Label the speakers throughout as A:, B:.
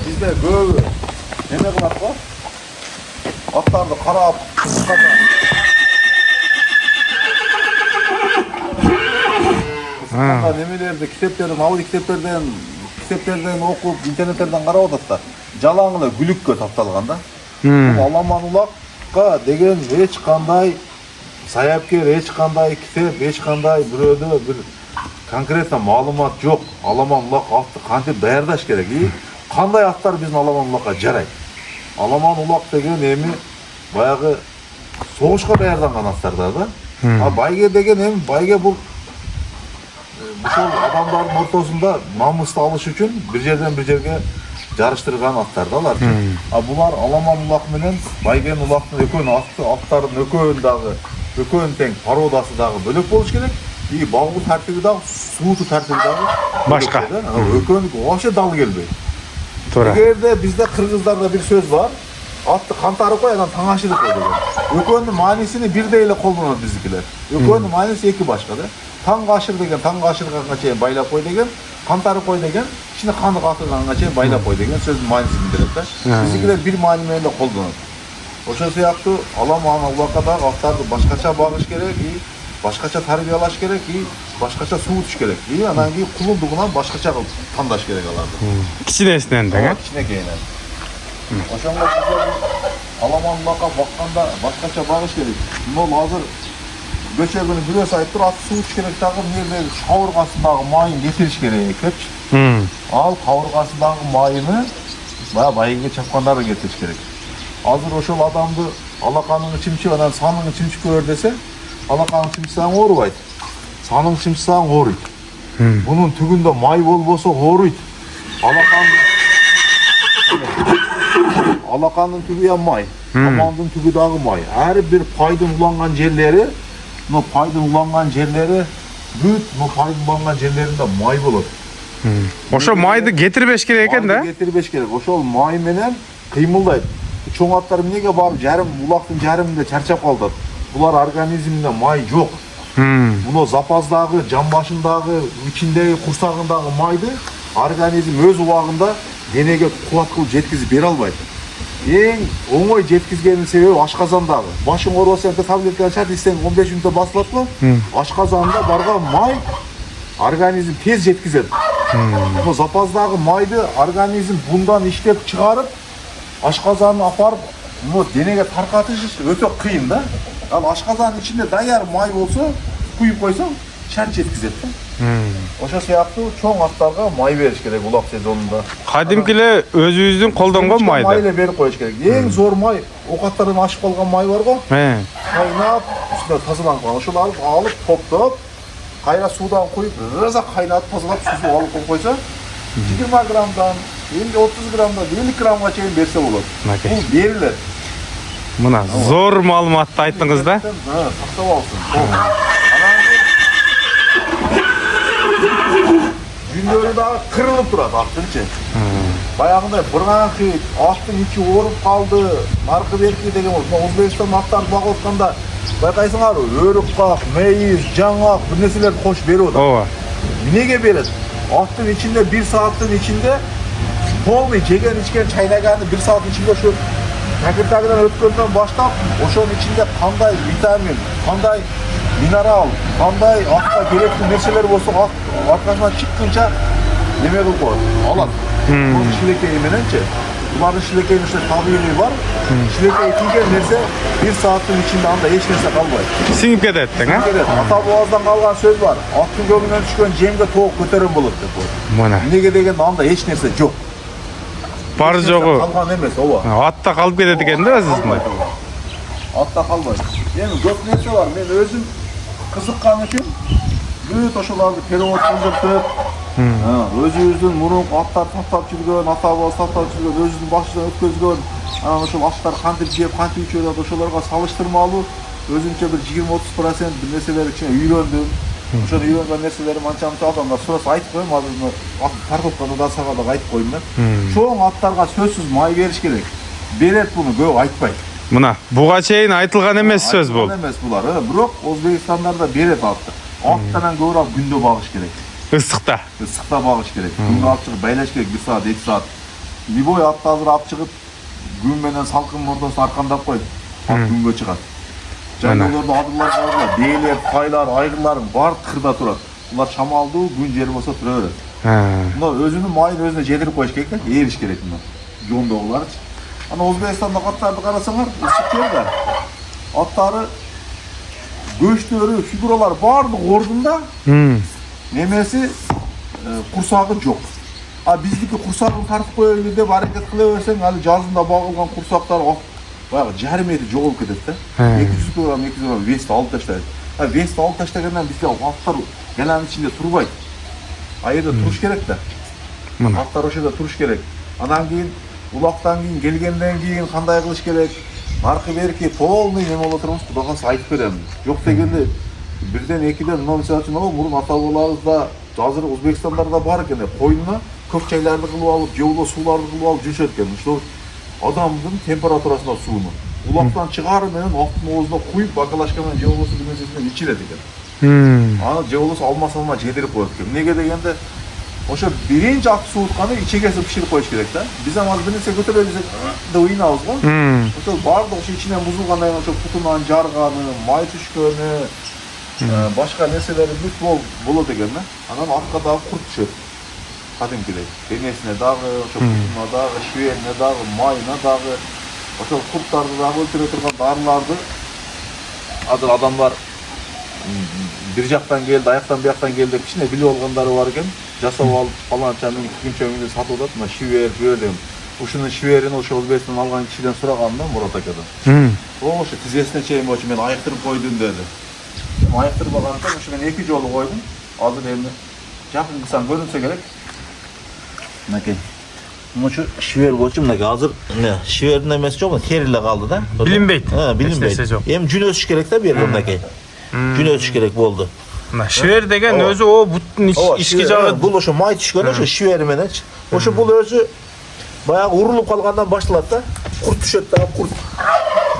A: Bizde böyle ne kadar var? Atlardı karab, kıskada. Kıskada nemelerdi, kitaplardan okup, internetlerden qarab otatlar. Жалаңына gülükке тапталганда. Аламан улакка деген эч кандай саяпкер, эч кандай китеп, эч кандай бирөөдө бир конкретно маалымат жок. Аламан улак атты кантип даярдаш керек? Кандай аттар биздин аламан улакка жарайт? Аламан улак деген эми баягы согушка даярданган аттарда да. А байге деген эми байге бул ушул адамдардын ортосунда намысты алыш үчүн бир жерден бир жерге жарыштырган аттар да алар. А булар аламан улак менен байген улактын экөөнүн аттардын экөөнүн дагы экөөнүн тең породасы дагы бөлөк болуш керек. И багуу тартиби дагы, сууту тартиби дагы
B: башка.
A: Экөөнү вообще дал келбейт.
B: Туура.
A: Эгерде бизде кыргыздарда бир сөз бар. Атты кантары кой, анан таң ашырып кой деген. Экөөнүн маанисини бирдей эле колдонот биздикилер. Экөөнүн мааниси эки башка да. Таң ашыр деген, таң ашырганга чейин байлап кой деген, кантары кой деген, ичине каны катырганга чейин байлап кой деген сөздүн маанисин билдирет да. Биздикилер бир маани менен эле колдонот. Ошол сыяктуу аламан улакка дагы аттарды башкача багыш керек, башкача тарбиялаш керек, башкача суутуш керек. Анан кийин кулундугунан башкача кылып тандаш керек аларды.
B: Кичинесинен да.
A: Кичинекейинен. Ошондо биздер аламан улакка бакканда башкача багыш керек. Могу азыр бөчөгүнү бирөөсү айтып туруп, ат суутуш керек дагы, мындай кабыргасындагы майын кетириш керек депчи. Ал кабыргасындагы майыны баягы байгеге чапкандарды кетириш керек. Азыр ошол адамды алаканың чимчип, анан саның чимчип көр десе, алаканың чимчисаң оорубайт. Саның чимчисаң ооруйт. Бунун түгүндө май болбосо ооруйт. Алаканын түгү май, амандын түгү дагы май. Ар бир пайдын уланган жерлери, бүт пайдын уланган жерлеринде май болот.
B: Ошо майды кетирбеш керек экен да?
A: Кетирбеш керек. Ошол май менен кыймылдайт. Чоң аттар эмнеге барып улактын жарымында чарчап калат? Булар организминде май жок. Муну запаздагы, жамбашындагы, ичиндеги курсагындагы майды организм өз убагында денеге кубат кылып жеткизип бере албайт. Эң оңой жеткизгенин себеби ашказандагы. Башың оорубаса таблетканы чат ичсең 15 мүнөттө басылатпы? Ашказанда барган май организм тез жеткизет. Бул запаздагы майды организм bundan иштеп чыгарып, ашказанды апарып, денеге таркатыш өтө кыйын да. Ал ашказанын ичинде даяр май болсо, куюп койсоң, чат жеткизет да. Ошо сыяктуу чоң аттарга май бериш керек улак сезонунда.
B: Кадимкиле өзүбүздүн колдонгон майды.
A: Май эле берип коюш керек. Эң зор май, окаттардан ашып калган май бар го. Кайнап, үстүнө тазаланып калган. Ошоларды алып, топтоп, кайра суудан куюп, таза кайнатып, тазалап, сузуп алып койсо, 20 граммдан, 30 граммдан, 50 граммга чейин берсе болот. Бул берилет.
B: Мына зор маалыматты айттыңыз да?
A: Тактап алсын. Жүндөрү дагы кырылып турат аттынчы. Баягындай быраңкы аттын ичи ооруп калды, аркы берки деген болсо, Өзбекстан аттарды багып атканда байкайсыңарбы, өрүк как, мейиз, жаңак бир нерселерди кош берип атат.
B: Ооба.
A: Эмнеге берет? Аттын ичинде 1 сааттын ичинде полный жеген ичкен чайнаганы 1 саат ичинде ошо такыртагынан өткөндөн баштап, ошонун ичинде кандай витамин, кандай минерал, кандай атка керектүү нерселер болсо, аркасынан чыкканча неме кылып коет, алат. Бул шилекей мененчи. Булардын шилекейин ошо табигый бар. Шилекей тийген нерсе 1 сааттын ичинде анда эч нерсе калбайт.
B: Сиңип кетет тең, а?
A: Ата бабаздан калган сөз бар. Аттын көңүнөн түшкөн жемге тоок көтөрөн болот деп.
B: Мына.
A: Эмнеге дегенде анда эч нерсе жок.
B: Бар жогу.
A: Калган эмес, ооба.
B: Атта калып кетет экен да өзүңүз.
A: Атта калбайт. Эми көп нерсе бар. Мен өзүм кызыккан үчүн бүт ошолорду перевод кылдыртып, өзүбүздүн мурунку аттар таптап жүргөн, ата бабасы таптап жүргөн, өзүбүздүн башынан өткөзгөн, анан ошол аттар кантип жеп, кантип ичип атат, ошолорго салыштырмалуу özümçe bir 20-30% bir nерселер içine үйрөндüm. Ошону үйрөнгөн нерселерим анча-мынча адамдар сураса айтып коем, азыр картопканы да сага да айтып коюм да. Чоң аттарга сөзсүз май бериш керек. Берет буну көп айтпайт.
B: Мына буга чейин айтылган эмес сөз бул.
A: Эмес булар, бирок Өзбекстандарда берет атты. Аттан көбүрөөк күндө багыш керек.
B: Ысыкта.
A: Ысыкта багыш керек. Күндө алып чыгып байлаш керек 1 саат, 2 саат. Любой атты азыр алып чыгып күн менен салкын мурдасына аркандап коюп, ат күнгө чыгат. Жайлоолордо адырлар бар, бээлер, тайлар, айгырлар бар кырда турат. Булар шамалдуу, күн жер болсо тура берет. Мына өзүнүн майын өзүнө жетирип коюш керек да, эриш керек мына. Жондогуларчы. Ана Өзбекстанда аттарды карасаңар, ысык жерде. Аттары көчтөрү, фигуралар бардык ордунда. Немеси курсагы жок. А биздики курсагын тартып коелу деп аракет кыла берсең, али жазында багылган курсактар баягы жарым метр жоголуп кетет да. 200 кг, 200 кг вести алып таштайт. А вести алып таштагандан бизде аттар галанын ичинде турбайт. А жерде туруш керек да. Аттар ошо жерде туруш керек. Анан кийин улактан кийин келгенден кийин кандай кылыш керек? Наркы берки полный неме боло турбуз, Кудай калса айтып берем. Жок дегенде бирден экиден мурун ата бабаларыбызда азыр Өзбекстандарда бар экен, койнуна көк чайларды кылып алып, же болбосо сууларды кылып алып жүрүшөт экен. Ошо адамдын температурасына сууну улактан чыгары менен аттын оозуна куюп, бакалашка менен же болбосо бир нерсе менен ичирет экен. Аны же болбосо алма жедирип коет экен. Эмнеге дегенде ошо биринчи ат суутканы ичегеси биширип коюш керек да. Биз азыр бир нерсе көтөрө берсек деп уйнабыз го. Ошо баардык ошо ичинен бузулгандан кийин ошо путунан жарганы, май түшкөнү, башка нерселери бүт болот экен да. Анан атка дагы курт түшөт. Кадимкидей. Денесине дагы, ошо путуна дагы, шүйерине дагы, майына дагы, ошо курттарды дагы өлтүрө турган дарыларды азыр адамдар бир жактан келди, аяктан бияктан келди деп кичине билип алгандары бар экен. Жасап алып паланчанын күнчөгүндө сатып атат, мына шүйер деген. Ушунун шүйерин ошо Өзбекстан алган кишиден сурагам да, Мурат акадан. Ошо тизесине чейин болчу мен айыктырып койдум деди. Айыктырып алганда ошо мен 2 жолу койдум. Азыр эми жакын кылсаң көрүнсө керек. Мынакей. Мынчу швер болчу, мынакей азыр швердин эмеси жок, тери эле калды да.
B: Билинбейт.
A: Билинбейт. Эми жүн өсүш керек да бу жерде мынакей. Жүн өсүш керек болду.
B: Мына швер деген өзү о буттун ички жагы.
A: Бул ошо май түшкөн ошо швери мененчи. Ошо бул өзү баягы урулуп калгандан башталат да. Курт түшөт да, курт.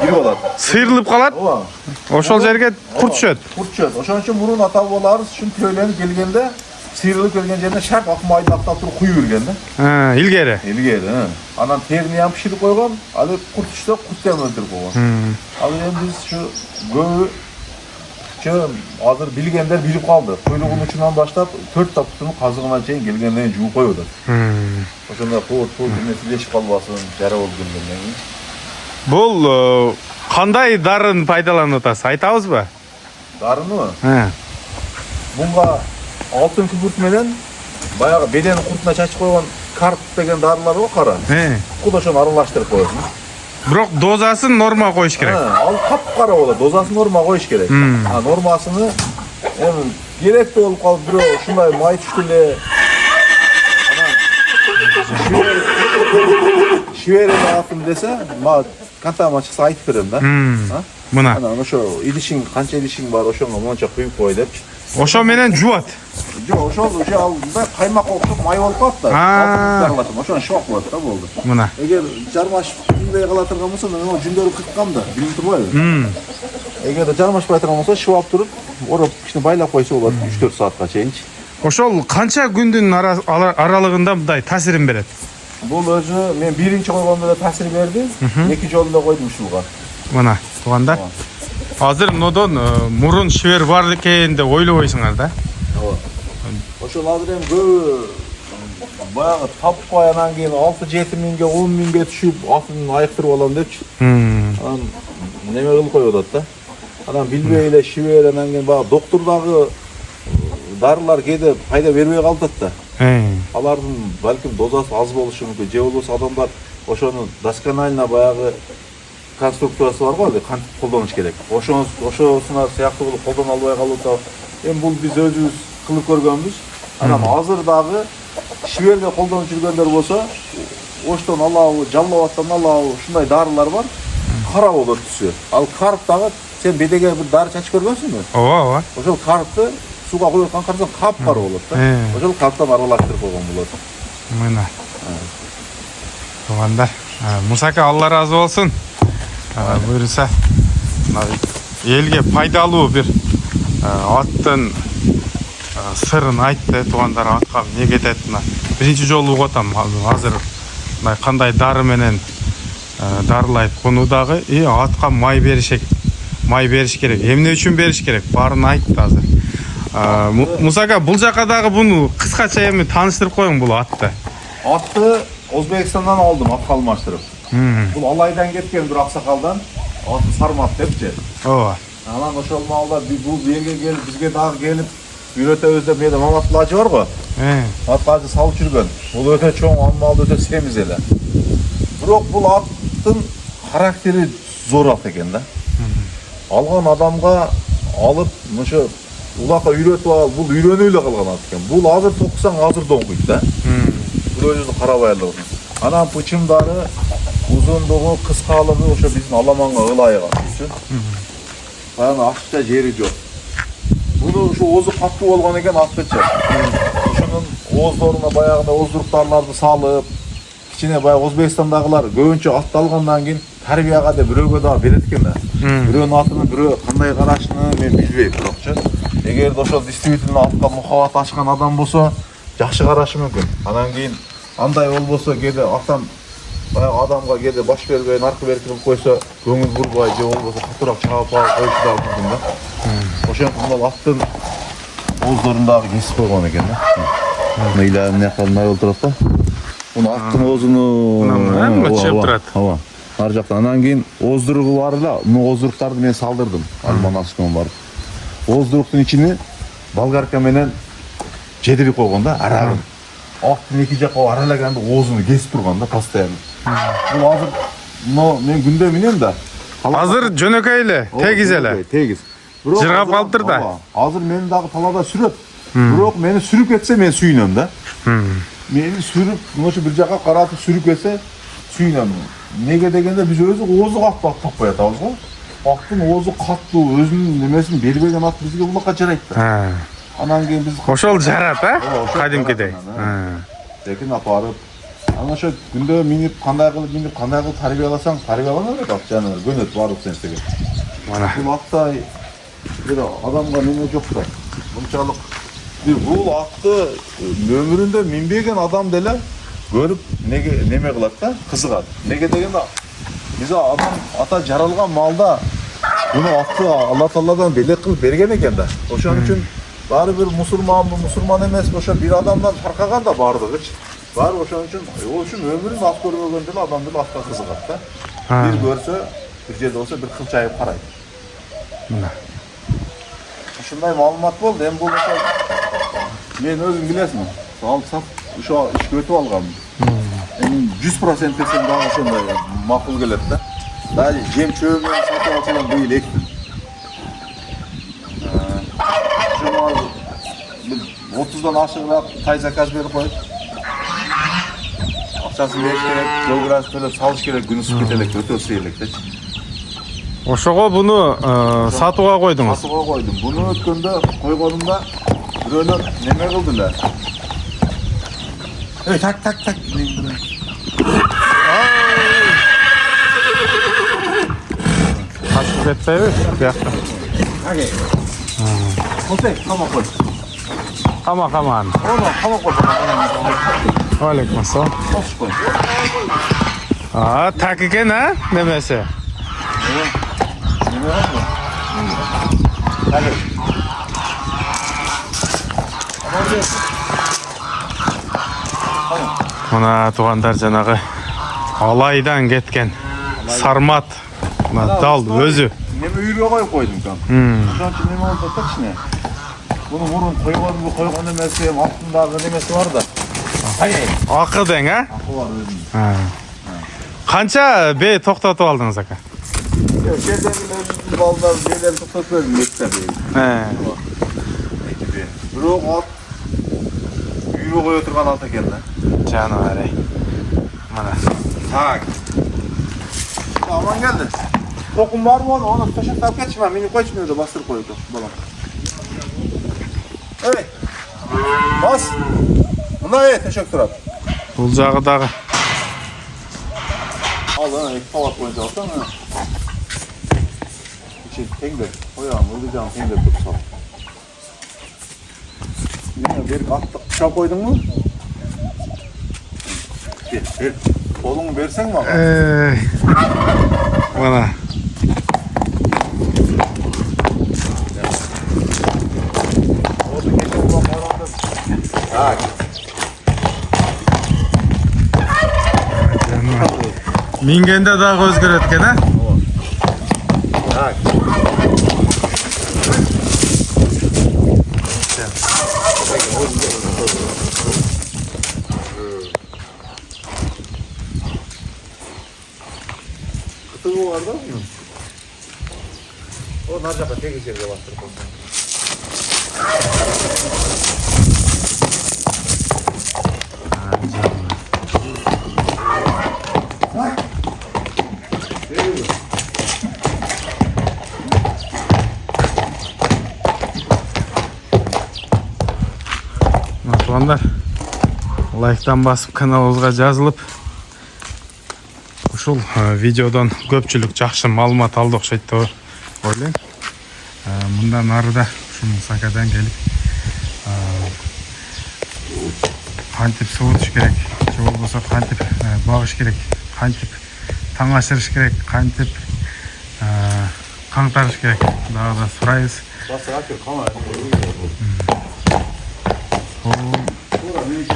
A: Кирип алат.
B: Сыйрылып калат. Ошол жерге курт түшөт.
A: Курт түшөт. Ошон үчүн мурун ата бабаларыбыз ушун тирөөлөнүп келгенде сыйрылып келген жерине шак ак майды аттап туруп куюп берген да.
B: Илгери.
A: Анан терини ham пиширип койгон, али курт түшсө куртты ham өлтүрүп койгон. Ал эми биз ушу көбү азыр билгендер билип калды. Куйлугунун учунан баштап 4 таптын казыгына чейин келгенден жууп коюп атат. Ошондой кот нерсе лешип калбасын, жара болуп келгенден кийин.
B: Бул кандай дарын пайдаланып атасыз? Айтабызбы?
A: Дарыныбы? Bunga алтын күбүрт менен баягы беденин куртуна чачып койгон карп деген дарылар бар кара. Куд ошону аралаштырып коесуң.
B: Бирок дозасын норма коюш керек.
A: Ал капкара болот, дозасын норма коюш керек. А нормасыны эми керектүү болуп калып бирөө ушундай май түштү эле. Шверени атым десе, ма кантама чыкса айтып берем да.
B: Мына.
A: Анан ошо идишиң, канча идишиң бар, ошого монча куюп кой депчи.
B: Ошо менен жуат.
A: Жок, ошо алында каймак окшоп май болуп калат да. Ошону шок болот да болду.
B: Мына.
A: Эгер жармашып күндөй кала турган болсо, мен аны жүндөрү кыткам да, билип турбайбы? Эгер жармашпай турган болсо, шыбап туруп, ороп кичине байлап койсо болот 3-4 саатка чейинчи.
B: Ошол канча күндүн аралыгында мындай таасирин берет?
A: Бул өзү мен биринчи койгондо да таасир берди, 2 жолунда койдум ушуга.
B: Мына, туугандар. Азыр мынодон мурун швер бар экен деп ойлобойсуңар да?
A: Ооба. Ошол азыр эми көбү баягы таппай анан кийин 6-7 миңге, 10 миңге түшүп, атын айыктырып алам депчи. Анан неме кылып коюп атат да. Анан билбей эле швер анан кийин баягы доктурдагы дарылар кээде пайда бербей калат да. Алардын балким дозасы аз болушу мүмкүн. Же болбосо адамдар ошону досконально баягы конструкциясы бар го, кантип колдонуш керек. Ошосуна сыяктуу кылып колдоно албай калып, эми бул биз өзүбүз кылып көргөнбүз. Анан азыр дагы шверде колдонуп жүргөндөр болсо, оштон алабы, жаллап аттан алабы, ушундай дарылар бар. Кара болот түсү. Ал карп дагы Sen bedege bir dары çaçıp görmüşsün mü?
B: Ооба.
A: Oşol kartı suga koyatkan karsan kapkara bolot da. Oşol karttan aralashtirip koygan bolot.
B: Мына. Туғандар. Мусака Алла разы болсын. Бұйырса елге пайдалуу бир аттын сырын айтты. Туғандар атқа не кететini. Биринчи жолу угатам азыр. Кандай дары менен дарылайт конудагы атка май бериш керек. Эмне үчүн бериш керек? Барын айтты азыр. Мусака бул жака дагы буну кыскача эми тааныштырып коюң бул атты.
A: Atты Özbekistan'dan aldım, at kalmaştırıp. Bu alaydan ketken bir aksakалдан atı Sarmat depçi.
B: Ооба.
A: Alan oşol malda bu yerge gelip bizge daha gelip üretə özde meyde Mamat Lacı var mı? At Lacı salıp жүргөн. Bul öte çoğun almalı öte semiz ele. Bırak bu attın karakteri zor at eken da. Algan adamga alıp şu ulaka üretip al, bu ürenöyle kalgan at eken. Bu hazır tokusan hazır donkuydu da. Özünü karabaylı olsun. Anam pıçımdarı uzunluğu, kıskalığı oşa bizim Alaman'a ılayığa üçün. Yani açıkça jeri yok. Bunu şu ozu katlı olgan eken atlıca. Şunun ozlarına bayağında ozduruklarlardı salıp, içine bayağı Özbekistan'dagılar göğünçe atlı algandan keyin tarbiyaga da biröge daha beretken de. Biröğün atını biröğü kanday karaşını men bilbeyim biroqçı. Eger de oşol действительно atка muhabat açkan adam bolsa, жақсы қарашы мүмкін. Анан кейін андай ол болса кеде аттан баягы адамга кеде баш бербей, наркы беркип койсо, көңүл бурбай же болбосо катуураак чаап алып койушу да мүмкүн да. Ошентип мына аттын оздорундагы кесип койгон экен да. Мына иля эмне кылмай отурат да. Муну аттын оозуну
B: мына чыгып турат.
A: Ооба. Ар жактан анан кейін оздуругу бар да, мына оздуруктарды мен салдырдым. Альманасынан барып. Оздуруктун ичине болгарка менен жетирип койгон да, арагын. Аттын эки жакка аралаганда оозуну кесип турган да постоянно. Бул азыр мына мен күндө минем да.
B: Азыр жөнөкөй эле, тегиз эле.
A: Тегиз.
B: Жыргап калыптыр да.
A: Азыр мени дагы талада сүрөт. Бирок мени сүрүп кетсе мен сүйүнөм да. Мени сүрүп, мошу бир жакка каратып сүрүп кетсе сүйүнөм. Неге дегенде биз өзү оозу каттуу ат таппай атабыз го. Аттын оозу каттуу, өзүнүн немесин бербеген ат бизге булакка жарайт да. Анан кейін біз
B: ошол жарат, кадимкидей.
A: Лекин апарып, анан ошо күндө минип кандай кылып тарбияласаң, тарбиялана берет ат жаныбар, көнөт баардык нерсеге.
B: Мана.
A: Бул атта бир адамга неме жок да. Мынчалык бул атты өмүрүндө минбеген адам деле көрүп неме кылат да, кызыгат. Неге дегенде биз адам ата жаралган малда буну атты Алла Тааладан белек кылып берген экен да. Ошон үчүн bari bir musulman emes, boşa bir adamdan farkagan da bardığıç. Bari ошон үчүн, ol üçün ömürün at görmөгөн деле адам деле atка кызыгат да. Bir görse, bir жерде болсо bir кылчайып карайт.
B: Мына.
A: Ушундай маалымат болду. Эми бул мен өзүм билесиң, алып сап, ошо ишке өтүп алгам. Эми 100% десем дагы ошондой макул келет да. Дагы жем чөбү менен сатып алсам быйыл эктим. 30'dan aşağıra tay zakaz verip koyup akçasını veriş gerek, yol biraz төлөп салыш керек, күнү ысып кетелек, өтө ысый элек да.
B: Ошого буну сатууга койдуңуз.
A: Сатууга койдум. Буну өткөндө койгонумда бирөөлөр неме кылды эле. Так.
B: Качып кетпейби? Биякта.
A: Аге. Колтек, кама кой.
B: Кама.
A: Кама кой.
B: Алейкум ассалам.
A: Тош кой.
B: Так экен, немесе?
A: Неме бар мı? Аге.
B: Мына туугандар жанагы алайдан кеткен Сармат. Мына дал өзү.
A: Неме үйрө коюп койдум kan. Ошон үчүн неме болуп атчы не? Буну мурун койгон эмеси, астындагы немеси бар да.
B: Акы дең,
A: Акы бар өзүнүн.
B: Канча бей токтотуп алдыңыз ака?
A: Жердеги балдар бейлерди токтотуп бердим мектепте. Бирок ат үйрө кое турган ат экен да.
B: Жаныбар. Мына.
A: Так. Aman geldi. Tokun var mı onu taşıp geçme. Mini koymuyor da bastırıp koydu. Balam. Evet. Bas. Bunda evet teşekkür ederim.
B: Bulacağı dağı.
A: Al lan ek pavat boyunca alsan ha. İçin tengde. Koyalım öldüreceğim tengde tutsam. Yine bir attık kuşa koydun mu? Ver. Oğlunu versen mi bana?
B: Bana.
A: Oğlum geçen ulan oranda. Ha.
B: Mingende daha özgür ha?
A: Ha. Kıtığı vardı mı? O narcaka tek içeride bastırıp olsun.
B: Tuğanlar, like'tan basıp kanalımızga жазылып, ушул видеодон көпчүлүк жакшы маалымат алды окшойт деп ойлойм. Мындан арыда ушу Мусакадан келип кантип суутуш керек, же болбосо кантип багыш керек, кантип таң ашырыш керек, кантип каңтарыш керек, дагы да сурайбыз.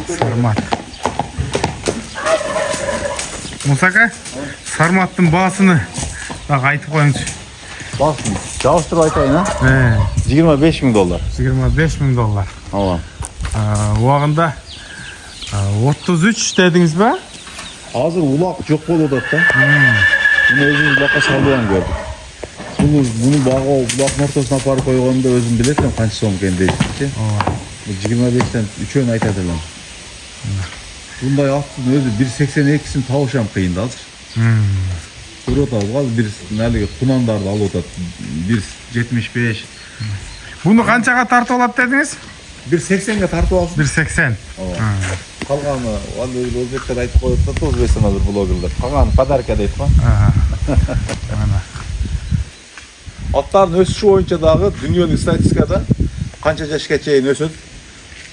B: Сармат. Мусака, сарматтын баасыны дагы айтып коюңчу.
A: Baaсын, жабыштырып айтайын, а? $25.000.
B: $25.000.
A: Ала.
B: Убагында 33 дедиңиз ба?
A: Азыр улак жок болуп атат да. Муну өзүм улакка салбаган көрдүм. Муну багуу улактын ортосуна апарып койгондо өзүм билесем канча сом экенин дейчи. 25тен 3өн айтат элем. Bunday аттын өзү 1.82син табышам кыйын да азыр. Көрүп атабыз азыр бир налеги кунандарды алып атат. 1.75.
B: Буну канчага тартып алат дедиңиз?
A: 1.80ге тартып алсын.
B: 1.80.
A: Калганы анда өзбектер айтып коюп атат, Өзбекстан азыр блогерлер. Калганы подарка дейт го.
B: Мана.
A: Аттардын өсүшү боюнча дагы дүйнөнүн статистикада канча жашка чейин өсөт?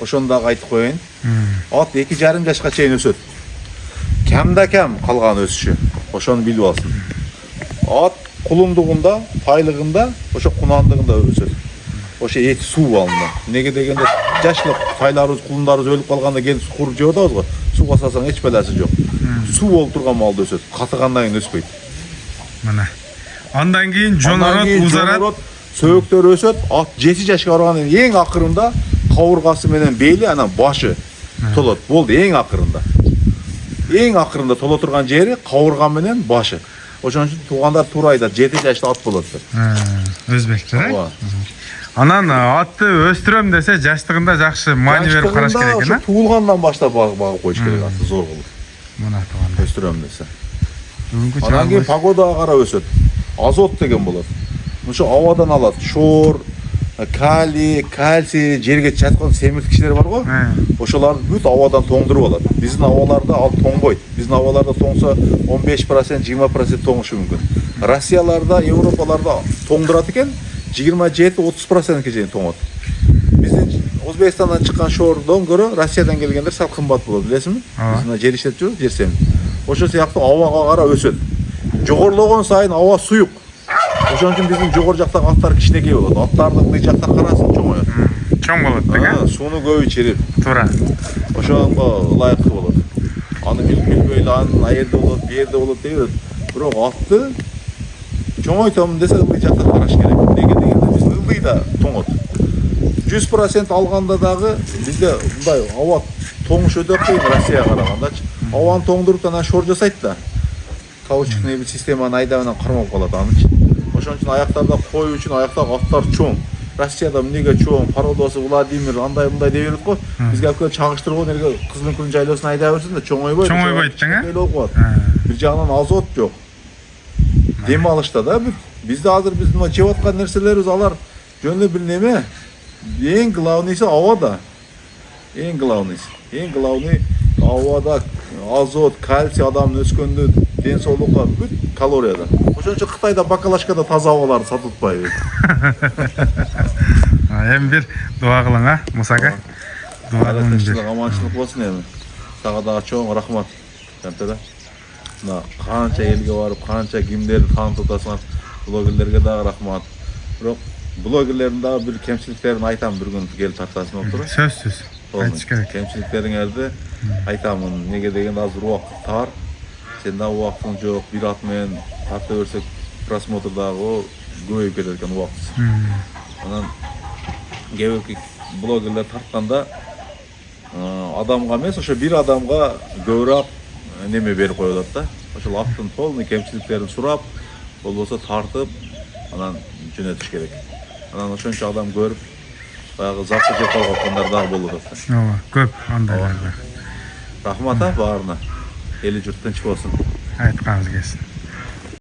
A: Ошону дагы айтып коеюн. Ат 2,5 жашка чейин өсөт. Кемде кем калган өсүшү. Ошону билип алсын. Ат кулундугунда, тайлыгында, ошо кунандыгында өсөт. Ошо эти суу алынды. Неге дегенде жашлык тайларыбыз, кулундарыбыз өлүп калганда келип сур жеп атабыз го. Сууга салсаң эч баласы жок. Суу болуп турган малда өсөт. Катыгандан кийин өспөйт.
B: Мына. Андан кийин жонорот, узарат,
A: сөөктөр өсөт. Ат 7 жашка баргандан кийин эң акырында кабыргасы менен бели, анан башы толот. Болду эң акырында. Эң акырында толо турган жери кабырга менен башы. Ошон үчүн туугандар туура айтат, 7 жашта ат болот деп.
B: Өзбектер, Анан атты өстүрөм десе жаштыгында жакшы маани берип караш керек экен,
A: туулгандан баштап багып коюш керек атты, зор кылып.
B: Мына тууган.
A: Өстүрөм десе. Анан кийин погодага карап өсөт. Азот деген болот. Ошо абадан алат. Шор, калий, кальций, жерге чаткан семирткичтер бар го. Ошоларды бүт абадан тоңдуруп алат. Биздин абаларда ал тоңбойт. Биздин абаларда тоңсо 15%, 20% тоңушу мүмкүн. Россияларда, Европаларда тоңдурат экен, 27-30%ке чейин тоңот. Биздин Өзбекстандан чыккан шордон көрө Россиядан келгендер сал кымбат болот, билесизби? Биздин жер иштетип жүрөбүз, жер сем. Ошол сыяктуу абага карап өсөт. Жогорулгон сайын аба суюк. Ошон үчүн биздин жогору жактагы аттар кичинекей болот. Аттардын мына жакта карасын чоңоёт.
B: Чоң болот деген.
A: Сууну көбү ичирip.
B: Туура.
A: Ошонго ылайыктуу болот. Аны билбей анын аерде болот, бу жерде болот дейбиз. Бирок атты чоңойтом десе ылдый жакта караш керек. Неге дегенде биз ылдый да тоңот. 100% алганда дагы бизде мындай аба тоңуш өтө кыйын Россияга карагандачы. Абаны тоңдуруп анан шор жасайт да. Каучукный бир системаны айдап анан кармап калат анычы. Ошон үчүн аяктарда кой үчүн аяктагы аттар чоң. Россияда эмнеге чоң, породасы Владимир андай мындай деп берет го. Бизге алып келип чагыштырып эле Кызылкүлдүн жайлоосуна айдап берсин да чоңойбойт.
B: Чоңойбойт да.
A: Бир жагынан азот жок. Demi alışta da bizde hazır biz mына жеп аткан нерселерибиз алар жөнүндө бир неме. Эң главныйсы абада. Эң главный абада азот, кальций адамдын өскөндө ден соолукка бүт калорияда. Ошон үчүн Кытайда бакалашкада таза абаларды сатып атпайбы.
B: Эми бир дуа кылың, а, Мусага. Дуа кылың.
A: Тынччылык, аманчылык болсун эми. Сага дагы чоң рахмат. Жанта. Мына канча элге барып, канча кимдерди таанытып атасыңар. Блогерлерге дагы рахмат. Бирок блогерлердин дагы бир кемчиликтерин айтам бир күн келип тартасың отуруп.
B: Сөзсүз. Айтыш керек.
A: Кемчиликтериңерди айтамын. Неге деген азыр убакыт тар. Сен дагы убактың жок. Бир ат менен тарта берсек просмотр дагы көбөйүп кетет экен убакыт. Анан кээ блогерлер тартканда адамга эмес, ошо бир адамга көбүрөөк неме берип коюп атат да. Ошол аттын полный кемчиликтерин сурап, болбосо тартып, анан жөнөтүш керек. Анан ошончо адам көрүп, баягы запчы жеп калгандар дагы болуп атат.
B: Ооба, көп андайлар бар.
A: Рахмат баарына. Эли журт тынч болсун.
B: Айтканыңыз келсин.